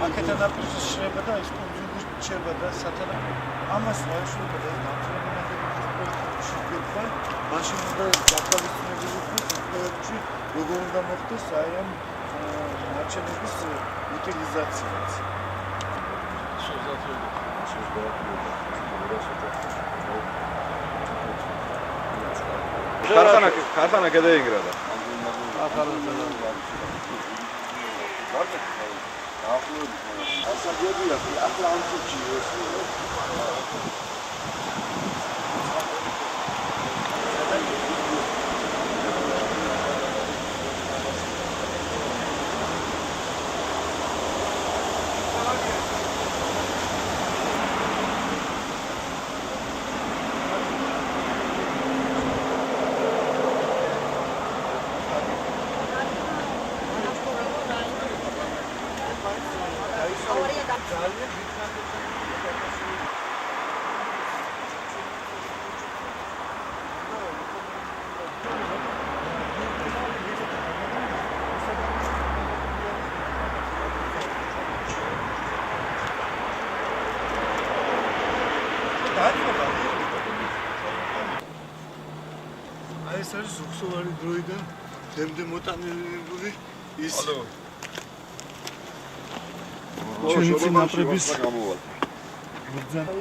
Makete napıyoruz şuraya da işte bir şey var satana ama sonra şu kadar başımızda yapmak üstüne bir yoğunluğunda mutlu sayem açımız utilizasyon. Kartana kadar ingrada. ეს არის ზუგსოვარი დროიდან თემდე მოტანილებული ის ჩვენი წინაპრების ბრძანა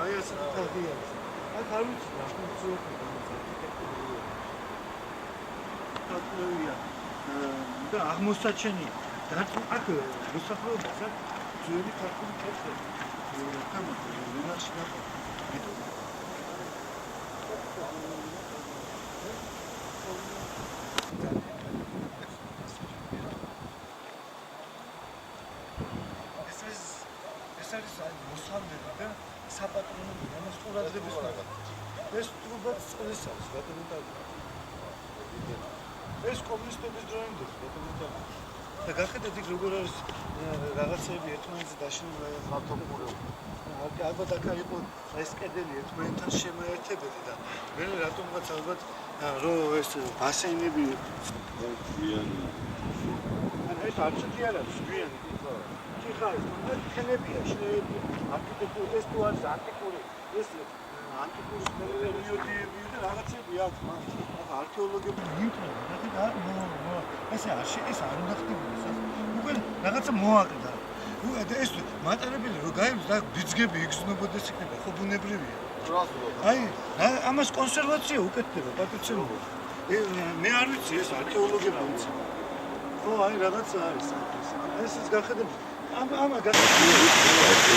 აი ეს თაღია აქ არ ვიცი რა თაღია და აღმოსაჩენი და აქ მოსახლეობასაც ძველი ქართული კერძი თამაში ეს არის მოსამდები და საპატრონები ამას ყურადღების უნდა ეს თუბად წყლის არის ბატონიტა ეს კომუნისტების დროინდელი ბატონიტა და გახედეთ იქ როგორ არის რაღაცები ერთმანეთზე დაშინებული ხალხური ალბათ აქ იყო ეს კედელი ერთმანეთთან შემაერთებელი და მე რატომღაც ალბათ რომ ეს ბასეინები ეს არჩეთი არ არის გვიანი ხა ქენებია შეიძლება არქიტექტურა ეს თუ არის ანტიკური ეს ანტიკური პერიოდები და რაღაცები აქვს მას არქეოლოგები მიუთმენ და ეს არ უნდა ხდებოდეს უკვე რაღაცა მოაკლდა ეს მატარებელი რო გაივლის და ბიძგები იგრძნობოდეს იქნება ხო ბუნებრივია აი ამას კონსერვაცია უკეთდება პატიცემობა მე არ ვიცი ეს არქეოლოგები ვიცი ხო აი რაღაცა არის ეს გახედები ამა გახედები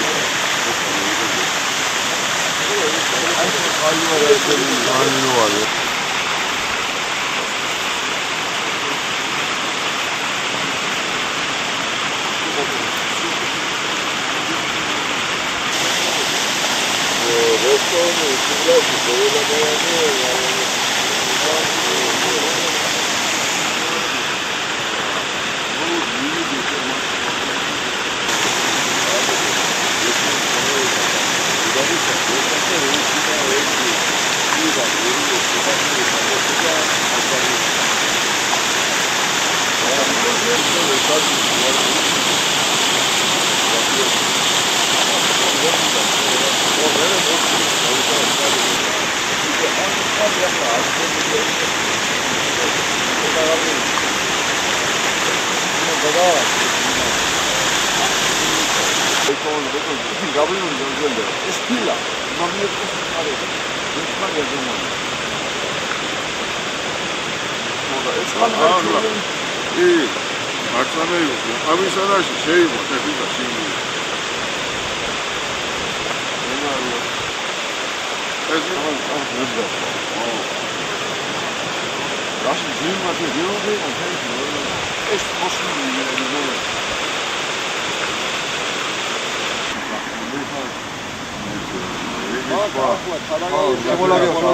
შემოლაგება